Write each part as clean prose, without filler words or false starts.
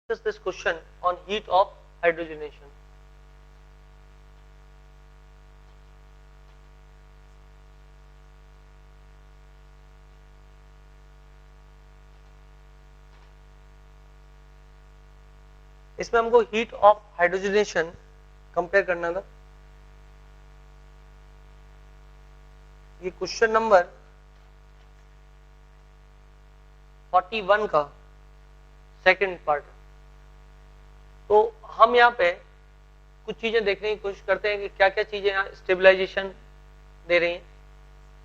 discuss this question on heat of hydrogenation. इसमें हमको heat of hydrogenation compare करना था. ये क्वेश्चन नंबर 41 का सेकंड पार्ट. तो हम यहाँ पे कुछ चीजें देखने की कोशिश करते हैं कि क्या क्या चीजें यहाँ स्टेबलाइजेशन दे रही हैं.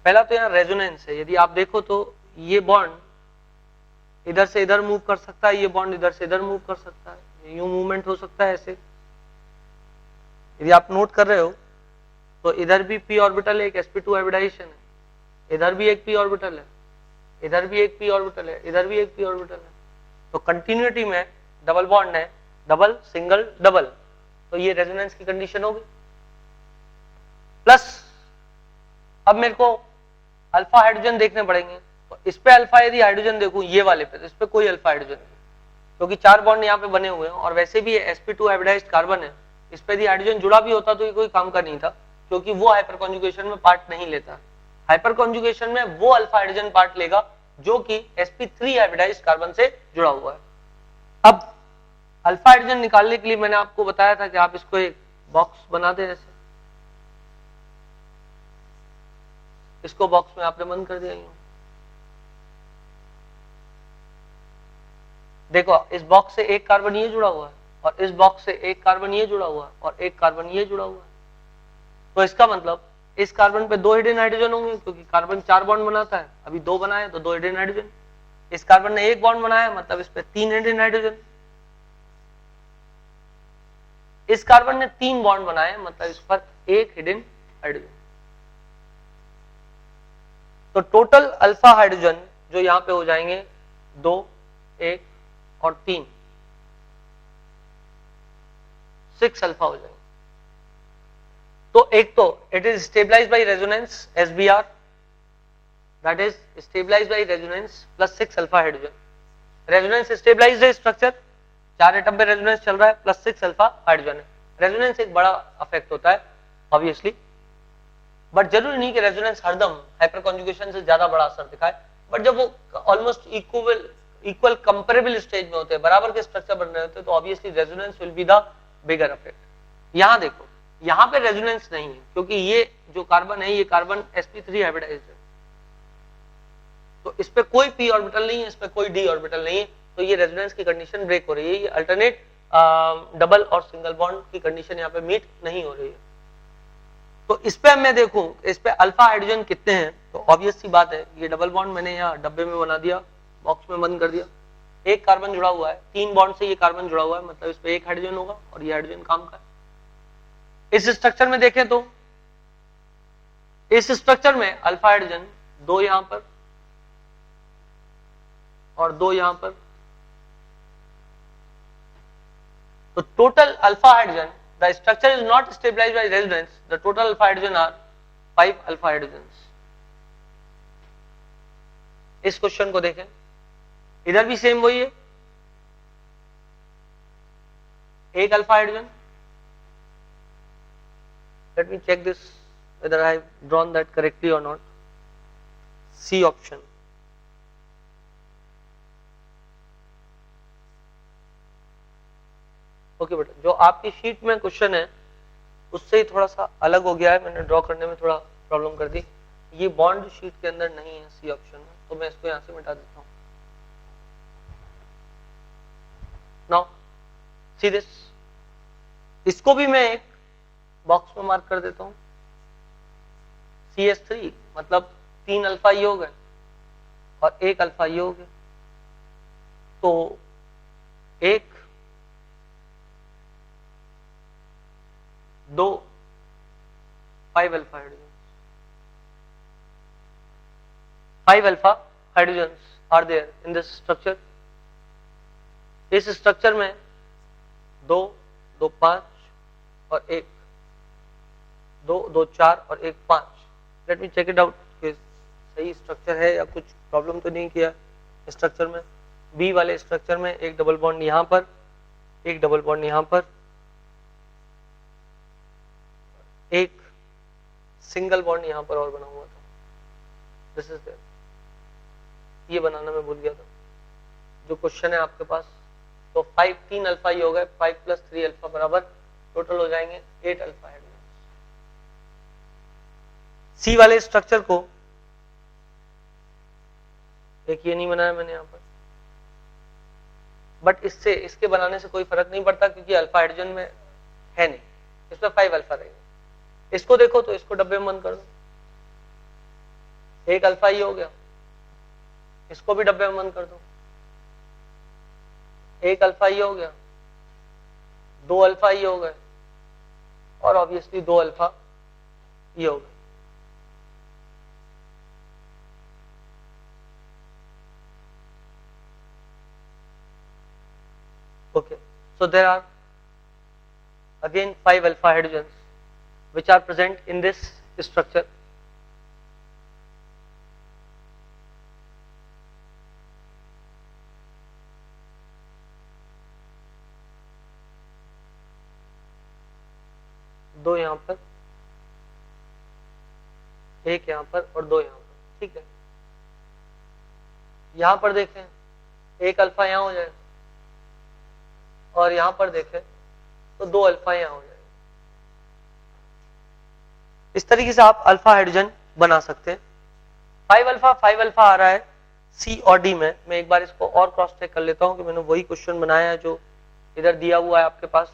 पहला तो यहाँ रेजोनेंस है. यदि आप देखो तो ये बॉन्ड इधर से इधर मूव कर सकता है, ये बॉन्ड इधर से इधर मूव कर सकता है, यूं मूवमेंट हो सकता है ऐसे. यदि आप नोट कर रहे हो तो इधर भी p ऑर्बिटल है, एक sp2 हाइब्रिडाइजेशन है, इधर भी एक p ऑर्बिटल है, इधर भी एक p ऑर्बिटल है, इधर भी एक p ऑर्बिटल है. तो कंटिन्यूटी में डबल बॉन्ड है, डबल सिंगल डबल, तो ये रेजोनेंस की कंडीशन होगी. प्लस अब मेरे को अल्फा हाइड्रोजन देखने पड़ेंगे. तो इस पे अल्फा यदि हाइड्रोजन देखूं ये वाले पे, तो इस पे कोई अल्फा हाइड्रोजन नहीं, क्योंकि चार बॉन्ड यहाँ पे बने हुए हैं और वैसे भी ये sp2 हाइब्रिडाइज्ड कार्बन है. इस पे यदि हाइड्रोजन जुड़ा भी होता तो ये कोई काम का नहीं था, क्योंकि वो हाइपर कॉन्जुगेशन में पार्ट नहीं लेता. हाइपर कॉन्जुगेशन में वो अल्फा हाइड्रोजन पार्ट लेगा जो कि sp3 हाइब्रिडाइज्ड कार्बन से जुड़ा हुआ है. अब अल्फा हाइड्रोजन निकालने के लिए मैंने आपको बताया था कि आप इसको एक बॉक्स बना दें. ऐसे इसको बॉक्स में आपने बंद कर दिया. देखो इस बॉक्स से एक कार्बन ये जुड़ा हुआ है और इस बॉक्स से एक कार्बन ये जुड़ा हुआ है और एक कार्बन ये जुड़ा हुआ है. तो इसका मतलब इस कार्बन पे दो हिडन हाइड्रोजन होंगे, क्योंकि कार्बन चार बॉन्ड बनाता है, अभी दो बनाए तो दो हिडन हाइड्रोजन. इस कार्बन ने एक बॉन्ड बनाया, मतलब इस पे तीन हिडन हाइड्रोजन. इस कार्बन ने तीन बॉन्ड बनाए, मतलब इस पर एक हिडन हाइड्रोजन. तो टोटल अल्फा हाइड्रोजन जो यहां पे हो जाएंगे दो, एक और तीन, 6 अल्फा हो जाएंगे. तो एक तो it is stabilised by resonance SBr, that is stabilised by resonance plus 6 alpha hydrogen. Resonance stabilised है स्ट्रक्चर, चार एटम पे रेजोनेंस चल रहा है, प्लस 6 अल्फा हाइड्रोजन है. रेजोनेंस एक बड़ा अफेक्ट होता है ऑब्वियसली, बट जरूरी नहीं कि रेजोनेंस हरदम हाइपर कॉन्जुगेशन से ज्यादा बड़ा असर दिखाए. बट जब वो ऑलमोस्ट इक्वल कंपेरेबल स्टेज में होते हैं, बराबर के स्ट्रक्चर बन रहे होते हैं, तो obviously resonance will be the bigger effect. यहां देखो यहां पे रेजोनेंस नहीं है, क्योंकि ये जो कार्बन है ये कार्बन sp3 हाइब्रिडाइज्ड है, तो इस पे कोई p ऑर्बिटल नहीं है, इस पे कोई d ऑर्बिटल नहीं है. तो ये रेजोनेंस की कंडीशन ब्रेक हो रही है. ये अल्टरनेट डबल और सिंगल बॉन्ड की कंडीशन यहाँ पे मीट नहीं हो रही है. तो इस पे मैं देखूं इस पे अल्फा हाइड्रोजन कितने हैं, तो ऑब्वियस सी बात है ये डबल बॉन्ड मैंने यहाँ डब्बे में बना दिया, बॉक्स में बंद कर दिया. एक कार्बन जुड़ा हुआ है, तीन बॉन्ड से ये कार्बन जुड़ा हुआ है, मतलब इस पे एक हाइड्रोजन होगा और ये हाइड्रोजन काम का है. इस स्ट्रक्चर में देखें तो इस स्ट्रक्चर में अल्फा हाइड्रोजन दो यहां पर और दो यहां पर. तो total alpha hydrogen, the structure is not stabilized by resonance, the total alpha hydrogen are 5 alpha hydrogens. इस क्वेश्चन को देखें, इधर भी सेम वही है, एक alpha hydrogen. Let me check this whether I have drawn that correctly or not. C option. Okay बेटा, जो आपकी शीट में क्वेश्चन है उससे ही थोड़ा सा अलग हो गया है, मैंने ड्रॉ करने में थोड़ा प्रॉब्लम कर दी. ये बॉन्ड शीट के अंदर नहीं है सी ऑप्शन में, तो मैं इसको यहां से मिटा देता हूं. नाउ सी दिस, इसको भी मैं एक बॉक्स में मार्क कर देता हूं. CS3 मतलब तीन अल्फा योग है और एक अल्फा योग है, तो एक दो 5 alpha hydrogen, 5 alpha hydrogens are there in this structure. इस स्ट्रक्चर में दो, दो 5 और एक, दो, दो 4 और एक 5. Let me check it out कि सही स्ट्रक्चर है या कुछ प्रॉब्लम तो नहीं किया स्ट्रक्चर में. बी वाले स्ट्रक्चर में एक डबल बॉन्ड यहाँ पर एक डबल बॉन्ड यहां पर, एक सिंगल बॉन्ड यहां पर और बना हुआ था, दिस इज देयर, ये बनाना मैं भूल गया था जो क्वेश्चन है आपके पास। तो 5 3 अल्फा ये हो गए, 5 + 3 अल्फा बराबर टोटल हो जाएंगे 8 अल्फा हाइड्रोजन। सी वाले स्ट्रक्चर को एक ये नहीं बनाया मैंने यहां पर, बट इससे इसके बनाने से कोई फर्क नहीं पड़ता क्योंकि अल्फा हाइड्रोजन में है नहीं, इसमें 5 अल्फा रहेगा। इसको देखो तो इसको डब्बे में बंद कर दो, एक अल्फा ये हो गया, इसको भी डब्बे में बंद कर दो, एक अल्फा ये हो गया, 2 अल्फा ये हो गए, और ऑब्वियसली 2 अल्फा ये हो गए। Okay, so there are again 5 alpha hydrogens which are present in this structure. दो यहां पर, एक यहां पर और 2 यहां पर, ठीक है। यहां पर देखें एक अल्फा यहां हो जाएगा और यहां पर देखें तो 2 अल्फा यहां हो जाएगा। इस तरीके से आप अल्फा हाइड्रोजन बना सकते हैं। 5 अल्फा आ रहा है सी और डी में। मैं एक बार इसको और क्रॉस चेक कर लेता हूं कि मैंने वही क्वेश्चन बनाया है जो इधर दिया हुआ है आपके पास।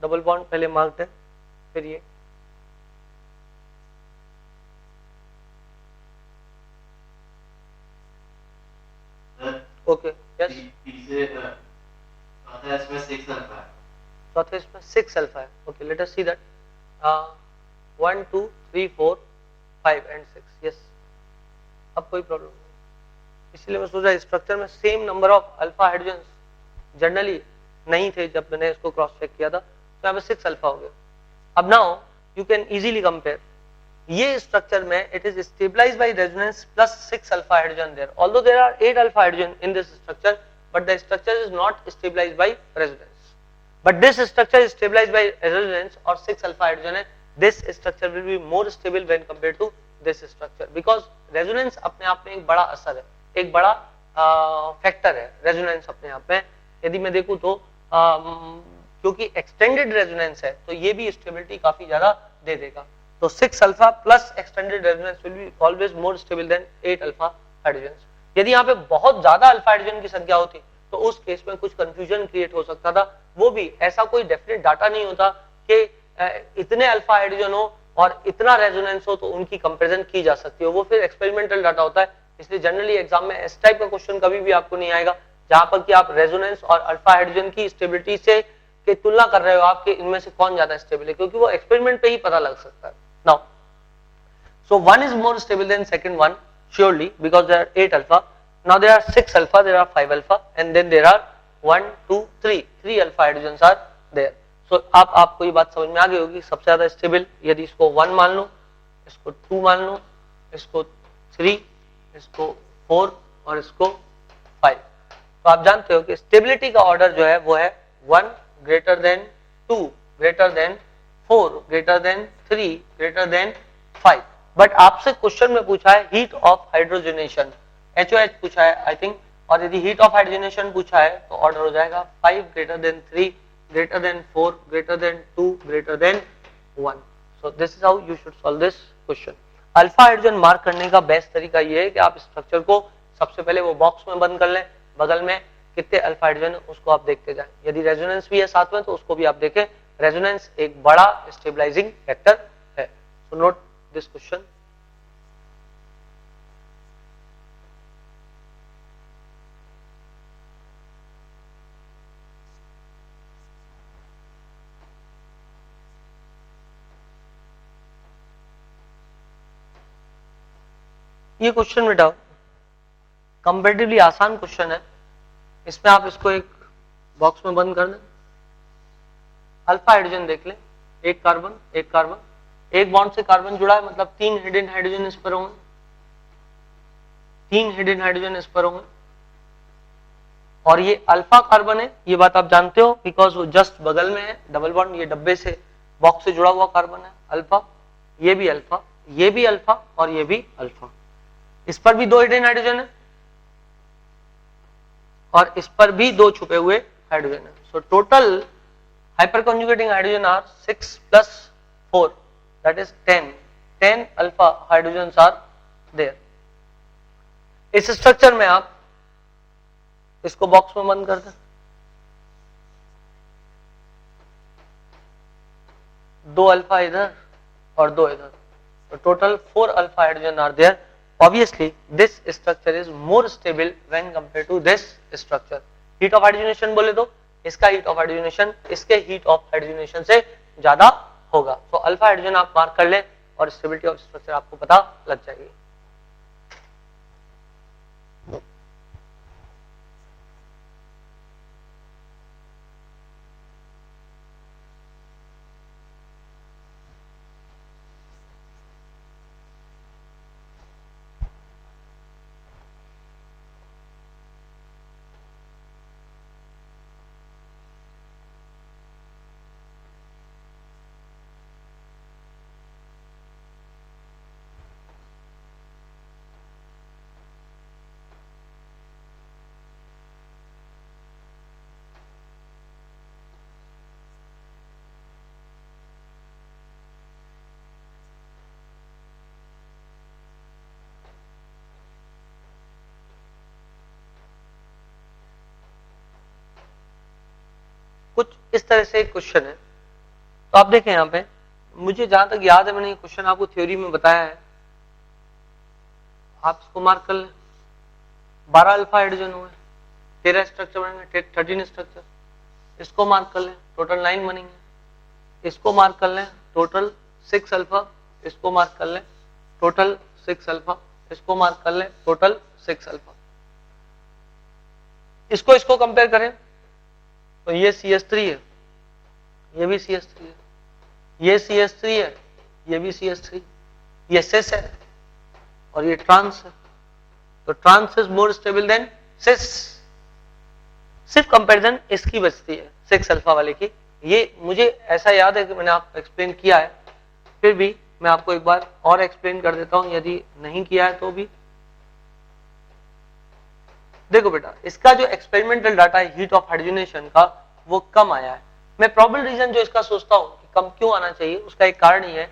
डबल बॉन्ड पहले मार्क्ड है, फिर ये ओके यस, चौथे इसमें 6 अल्फा है। Okay let us see that 1 2 3 4 5 and 6, yes. अब कोई प्रॉब्लम नहीं, इसलिए मैं सोच रहा स्ट्रक्चर में same number of alpha hydrogen generally नहीं थे जब मैंने इसको क्रॉस चेक किया था, तो यहाँ पे 6 अल्फा हो गया। अब now you can easily compare ये स्ट्रक्चर में, it is stabilised by resonance plus 6 alpha hydrogen there, although there are 8 alpha hydrogen in this structure, but the structure is not stabilised by resonance. But this structure is stabilized by resonance और 6 alpha hydrogen है। This structure will be more stable when compared to this structure because resonance अपने आप में एक बड़ा असर है, एक बड़ा फैक्टर है resonance अपने आप में। यदि मैं देखूं तो क्योंकि extended resonance है तो ये भी stability काफी ज्यादा दे देगा। तो 6 alpha plus extended resonance will be always more stable than 8 alpha hydrogens। यदि यहाँ पे बहुत ज्यादा अल्फा हाइड्रोजन की संख्या होती तो उस केस में कुछ कंफ्यूजन क्रिएट हो सकता था, वो भी ऐसा कोई डेफिनेट डाटा नहीं होता कि इतने अल्फा हाइड्रोजन हो और इतना रेजोनेंस हो तो उनकी कंपैरिजन की जा सकती है, वो फिर एक्सपेरिमेंटल डाटा होता है। इसलिए जनरली एग्जाम में इस टाइप का क्वेश्चन कभी भी आपको नहीं आएगा जहां पर कि आप रेजोनेंस और अल्फा हाइड्रोजन की स्टेबिलिटी से की तुलना कर रहे हो आपके इनमें से कौन ज्यादा स्टेबल है, क्योंकि वो एक्सपेरिमेंट पे ही पता लग सकता है। Now so one is more stable then second one surely because there are 8 alpha. Now there are 6 alpha, there are 5 alpha, and then there are 1 2 3 alpha hydrogens are there. So आपको ये बात समझ में आ गई होगी। सबसे ज्यादा स्टेबल यदि इसको 1 मान लो, इसको 2 मान लो, इसको 3, इसको 4 और इसको 5, तो आप जानते हो कि स्टेबिलिटी का ऑर्डर जो है वो है 1 greater than 2 greater than 4 greater than 3 greater than 5। But आपसे क्वेश्चन में पूछा है हीट ऑफ हाइड्रोजनेशन, HOH पूछा है आई थिंक, और यदि हीट ऑफ हाइड्रोजनेशन पूछा है तो ऑर्डर हो जाएगा 5 greater than 3 greater than 4 greater than 2 greater than 1। So this is how you should solve this question. Alpha hydrogen mark करने का बेस्ट तरीका ये है कि आप स्ट्रक्चर को सबसे पहले वो बॉक्स में बंद कर लें, बगल में कितने अल्फा हाइड्रोजन उसको आप देखते जाएं। यदि रेजोनेंस भी है साथ में तो उसको भी आप देखें, रेजोनेंस एक बड़ा स्टेबलाइजिंग फैक्टर है। So note this question। ये क्वेश्चन बेटा कंपैरेटिवली आसान क्वेश्चन है, इसमें आप इसको एक बॉक्स में बंद कर दें, अल्फा हाइड्रोजन देख लें, एक कार्बन एक कार्बन, एक बॉन्ड से कार्बन जुड़ा है मतलब 3 हिडन हाइड्रोजन इस पर होंगे, 3 हिडन हाइड्रोजन इस पर होंगे, और ये अल्फा कार्बन है, ये बात आप जानते हो बिकॉज वो जस्ट बगल में है, डबल बॉन्ड, ये डब्बे से बॉक्स से जुड़ा हुआ कार्बन है अल्फा, ये भी अल्फा, ये भी अल्फा और ये भी अल्फा। इस पर भी 2 हिडन हाइड्रोजन है और इस पर भी 2 छुपे हुए हाइड्रोजन है। So total hyper conjugating hydrogen are 6 + 4 that is 10 alpha hydrogen are there. इस स्ट्रक्चर में आप इसको बॉक्स में बंद कर दें, 2 अल्फा इधर और 2 इधर, तो total 4 alpha hydrogen are there. Obviously this structure is more stable when compared to this structure. Heat of hydrogenation बोले तो इसका heat of hydrogenation इसके heat of hydrogenation से ज्यादा होगा। तो अल्फा हाइड्रोजन आप मार्क कर ले और स्टेबिलिटी ऑफ स्ट्रक्चर आपको पता लग जाएगी। कुछ इस तरह से क्वेश्चन है, तो आप देखें यहाँ पे, मुझे जहां तक याद है मैंने ये क्वेश्चन आपको थ्योरी में बताया है, आप इसको मार्क कर लें। 12 अल्फा हाइड्रोजन हुए, 13 स्ट्रक्चर बनेंगे, 13 स्ट्रक्चर, इसको मार्क कर लें, टोटल 9 बनेंगे। इसको मार्क कर लें, टोटल 6 अल्फा, इसको मार्क कर लें, टोटल 6 अल्फा, इसको मार्क कर लें, टोटल 6 अल्फा। इसको कंपेयर करें तो ये CH3 है, ये भी CH3 है, ये CH3 है, ये भी CH3, ये सिस है और ये ट्रांस है। तो trans is more stable than cis. सिर्फ कंपैरिजन इसकी बचती है 6 अल्फा वाले की। ये मुझे ऐसा याद है कि मैंने आपको एक्सप्लेन किया है, फिर भी मैं आपको एक बार और एक्सप्लेन कर देता हूं यदि नहीं किया है तो भी। देखो बेटा, इसका जो एक्सपेरिमेंटल डाटा है हीट ऑफ हाइड्रोजनेशन का वो कम आया है। मैं प्रॉबल रीजन जो इसका सोचता हूं कि कम क्यों आना चाहिए, उसका एक कारण ये है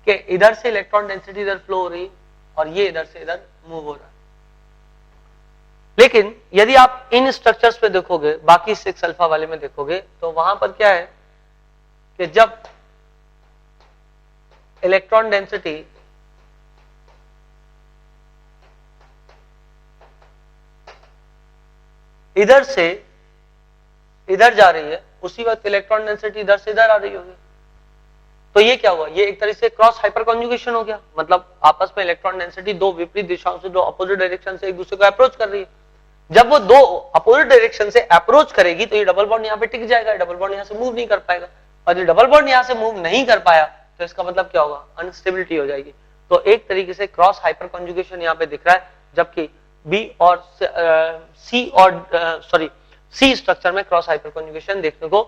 कि इधर से इलेक्ट्रॉन डेंसिटी इधर फ्लो हो रही है और ये इधर से इधर मूव हो रहा है। लेकिन यदि आप इन स्ट्रक्चर्स पे देखोगे, बाकी 6 अल्फा वाले में देखोगे, तो वहां पर क्या है कि जब इलेक्ट्रॉन डेंसिटी इधर से इधर जा रही है, उसी वक्त इलेक्ट्रॉन डेंसिटी इधर से इधर आ रही होगी। तो ये क्या हुआ, ये एक तरह से क्रॉस हाइपर कॉन्जुगेशन हो गया। मतलब आपस में इलेक्ट्रॉन डेंसिटी 2 विपरीत दिशाओं से, 2 अपोजिट डायरेक्शन से एक दूसरे को अप्रोच कर रही है। जब वो 2 अपोजिट डायरेक्शन से अप्रोच करेगी तो ये डबल बॉन्ड यहाँ पे टिक जाएगा, डबल बॉन्ड यहाँ से मूव नहीं कर पाएगा। और जो डबल बॉन्ड यहाँ से मूव नहीं कर पाया तो इसका मतलब क्या होगा, अनस्टेबिलिटी हो जाएगी। तो एक तरीके से क्रॉस हाइपर कॉन्जुगेशन यहाँ पे दिख रहा है, जबकि बी और सी स्ट्रक्चर में क्रॉस हाइपर कॉन्जुगेशन देखने को,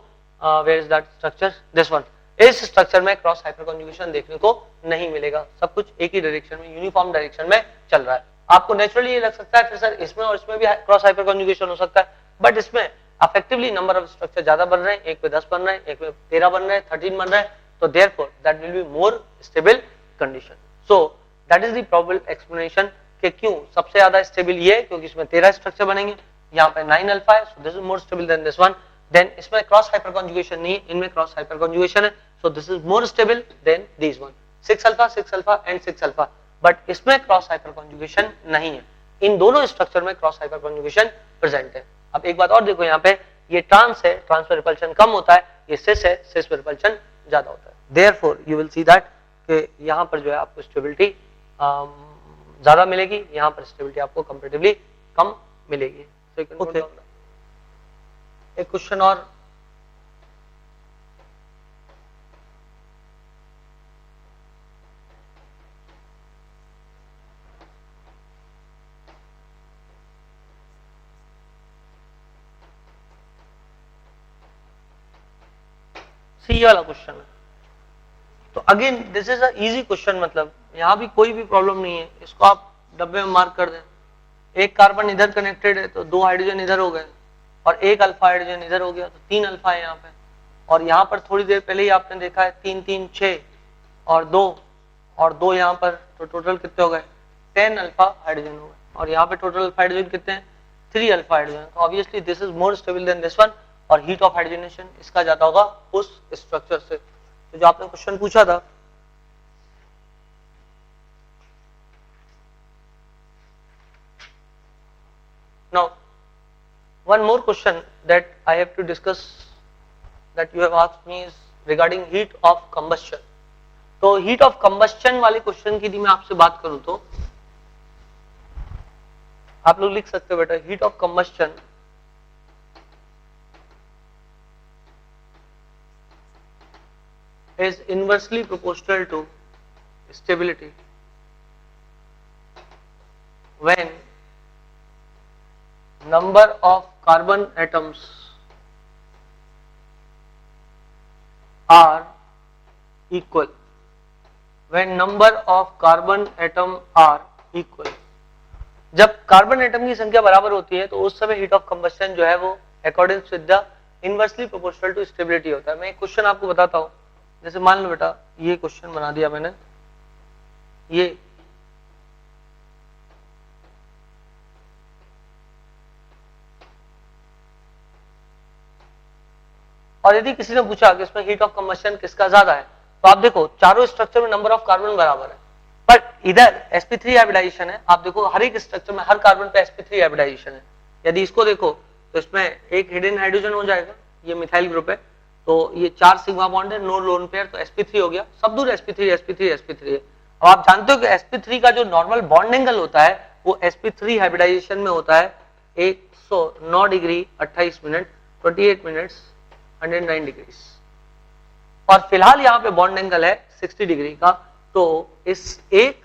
where is that structure, this one, इस स्ट्रक्चर में क्रॉस हाइपर कॉन्जुगेशन देखने को नहीं मिलेगा। सब कुछ एक ही डायरेक्शन में, यूनिफॉर्म डायरेक्शन में चल रहा है। आपको नेचुरली ये लग सकता है फिर सर इसमें और इसमें भी क्रॉस हाइपर कॉन्जुगेशन हो सकता है, बट इसमें अफेक्टिवली नंबर ऑफ स्ट्रक्चर ज्यादा बन रहे हैं, एक पे 10 बन रहे हैं, एक पे 13 बन रहे हैं, 13 बन रहे हैं, तो therefore that will be more stable condition. So that is the probable explanation कि क्यों सबसे ज्यादा स्टेबल ये है, क्योंकि इसमें 13 स्ट्रक्चर बनेंगे, यहाँ पे 9 अल्फा है, so this is more stable than this one. Then इसमें क्रॉस हाइपर कॉन्जुगेशन नहीं है, इनमें क्रॉस हाइपर कॉन्जुगेशन है, so this is more stable than this one. 6 alpha and 6 alpha, but इसमें क्रॉस हाइपर कॉन्जुगेशन नहीं है। इन दोनों स्ट्रक्चर में क्रॉस हाइपर कॉन्जुगेशन प्रेजेंट है। अब एक बात और देखो, यहाँ पे ये ट्रांस है, ट्रांस पर रिपल्शन कम होता है, ये सिस है, सिस पर रिपल्शन ज्यादा होता है। Therefore you will see that कि यहाँ पर जो है आपको स्टेबिलिटी ज्यादा मिलेगी, यहाँ पर स्टेबिलिटी आपको कंपैरेटिवली कम मिलेगी। okay. एक क्वेश्चन और, सी वाला क्वेश्चन है। तो again this is a easy question, मतलब यहाँ भी कोई भी प्रॉब्लम नहीं है, इसको आप डब्बे में मार्क कर दें। एक कार्बन इधर कनेक्टेड है तो 2 हाइड्रोजन इधर हो गए, और एक अल्फा हाइड्रोजन इधर हो गया, तो 3 अल्फा है यहाँ पे। और यहाँ पर थोड़ी देर पहले ही आपने देखा है 3 3 6 और 2 यहाँ पर, तो टोटल कितने हो गए 10 अल्फा हाइड्रोजन हो गए। और यहाँ पे टोटल अल्फा हाइड्रोजन कितने हैं 3 अल्फा हाइड्रोजन। तो obviously this is more stable than this one, और हीट ऑफ हाइड्रोजनेशन इसका ज्यादा होगा उस स्ट्रक्चर से। तो जो आपने क्वेश्चन पूछा था, now one more question that I have to discuss that you have asked me is regarding heat of combustion. तो heat of combustion वाले क्वेश्चन की यदि मैं आपसे बात करूं तो आप लोग लिख सकते हो बेटा, heat of combustion is inversely proportional to stability when number of carbon atoms are equal, when number of carbon atom are equal। जब कार्बन एटम की संख्या बराबर होती है तो उस समय हीट ऑफ कंबस्शन जो है वो according with the inversely proportional to stability होता है। मैं एक क्वेश्चन आपको बताता हूं, जैसे मान लो बेटा ये क्वेश्चन बना दिया मैंने, ये और यदि किसी ने पूछा कि इसमें हीट ऑफ कंबस्शन किसका ज्यादा है, तो आप देखो चारों स्ट्रक्चर में नंबर ऑफ कार्बन बराबर है, पर इधर sp3 हाइब्रिडाइजेशन है। आप देखो हर एक स्ट्रक्चर में हर कार्बन पे sp3 हाइब्रिडाइजेशन है। यदि इसको देखो तो इसमें एक हिडन हाइड्रोजन हो जाएगा, ये मिथाइल ग्रुप है, तो ये 4 सिग्मा बॉन्ड है, नो लोन पेयर, तो sp3 हो गया, सब दूर sp3 sp3 sp3 है। अब आप जानते हो कि sp3 का जो नॉर्मल बॉन्ड एंगल होता है वो sp3 हाइब्रिडाइजेशन में होता है 109 डिग्री 28 मिनट 28 मिनट्स 109 डिग्री, और फिलहाल यहाँ पे बॉन्ड एंगल है 60 डिग्री का। तो इस एक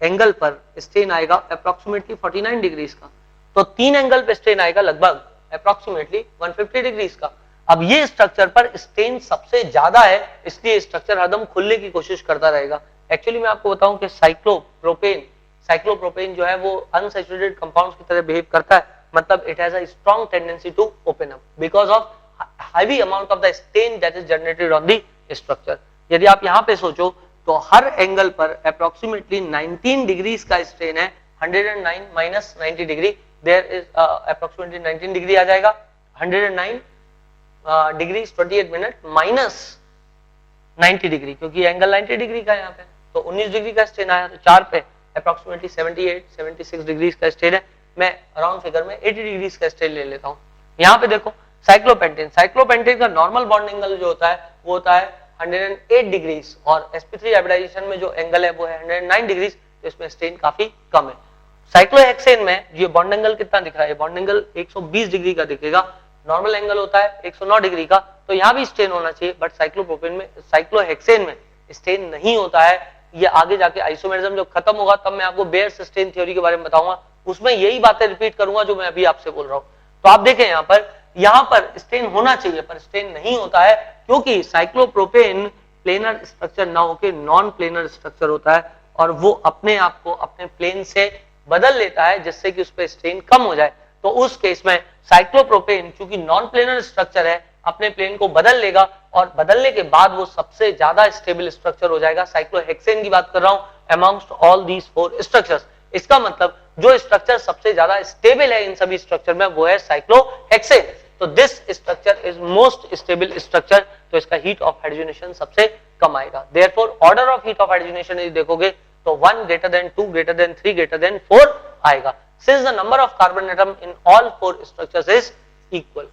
एंगल पर स्ट्रेन आएगा अप्रोक्सीमेटली 49 डिग्रीज का, तो 3 एंगल पे स्ट्रेन आएगा लगभग अप्रोक्सीमेटली 150 डिग्रीज का। अब ये स्ट्रक्चर पर स्ट्रेन सबसे ज्यादा है, इसलिए स्ट्रक्चर हरदम खुलने की कोशिश करता रहेगा। एक्चुअली मैं आपको बताऊं कि साइक्लोप्रोपेन जो है वो अनसैचुरेटेड कंपाउंड्स की तरह बिहेव करता है, मतलब it has a strong tendency to open up because of heavy amount of the stain that is generated on the structure। यदि आप यहाँ पे सोचो तो हर एंगल पर अप्रोक्सीमेटली 19 डिग्रीज का स्ट्रेन है, 109 minus 90 degree, there is approximately 19 degree आ जाएगा, 109 डिग्री 28 मिनट माइनस 90 डिग्री, क्योंकि एंगल 90 डिग्री का यहाँ पे, तो 19 डिग्री का स्ट्रेन आया, तो 4 पे अप्रोक्सीमेटली 76 डिग्रीज का स्ट्रेन है। मैं अराउंड फिगर में 80 डिग्रीज का स्ट्रेन ले लेता हूँ। यहाँ पे देखो साइक्लोपेंटेन का नॉर्मल बॉन्ड एंगल जो होता है वो होता है 108 डिग्रीज, और sp3 हाइब्रिडाइजेशन में जो एंगल है वो है 109 डिग्रीज, तो इसमें स्ट्रेन काफी कम है। साइक्लोहेक्सेन में ये बॉन्ड एंगल कितना दिख रहा है, बॉन्ड एंगल 120 डिग्री का दिखेगा, नॉर्मल एंगल होता है 109 डिग्री का, तो यहाँ भी स्ट्रेन होना चाहिए, बट साइक्लोहेक्सेन में स्ट्रेन नहीं होता है। ये आगे जाके आइसोमेरिज्म जब खत्म होगा तब मैं आपको बेयर स्ट्रेन थ्योरी के बारे में बताऊंगा, उसमें यही बातें रिपीट करूंगा जो मैं अभी आपसे बोल रहा हूँ। तो आप देखें यहाँ पर स्ट्रेन होना चाहिए पर स्ट्रेन नहीं होता है, क्योंकि साइक्लोप्रोपेन प्लेनर स्ट्रक्चर ना होकर नॉन प्लेनर स्ट्रक्चर होता है, और वो अपने आप को अपने प्लेन से बदल लेता है जिससे कि उस पर स्ट्रेन कम हो जाए। तो उस केस में साइक्लोप्रोपेन चूंकि नॉन प्लेनर स्ट्रक्चर है अपने प्लेन को बदल लेगा, और बदलने के बाद वो सबसे ज्यादा स्टेबल स्ट्रक्चर हो जाएगा। साइक्लोहेक्सेन की बात कर रहा हूं अमंगस्ट ऑल दीज 4 स्ट्रक्चर्स। इसका मतलब जो स्ट्रक्चर सबसे ज्यादा स्टेबल है इन सभी स्ट्रक्चर में वो है साइक्लोहेक्सेन। तो this structure is most stable structure, तो इसका हीट ऑफ हाइड्रोजनेशन सबसे कम आएगा। Therefore order of heat of hydrogenation यदि देखोगे तो 1 greater than 2 greater than 3 greater than 4 आएगा, since the number of carbon atom in all 4 structures is equal।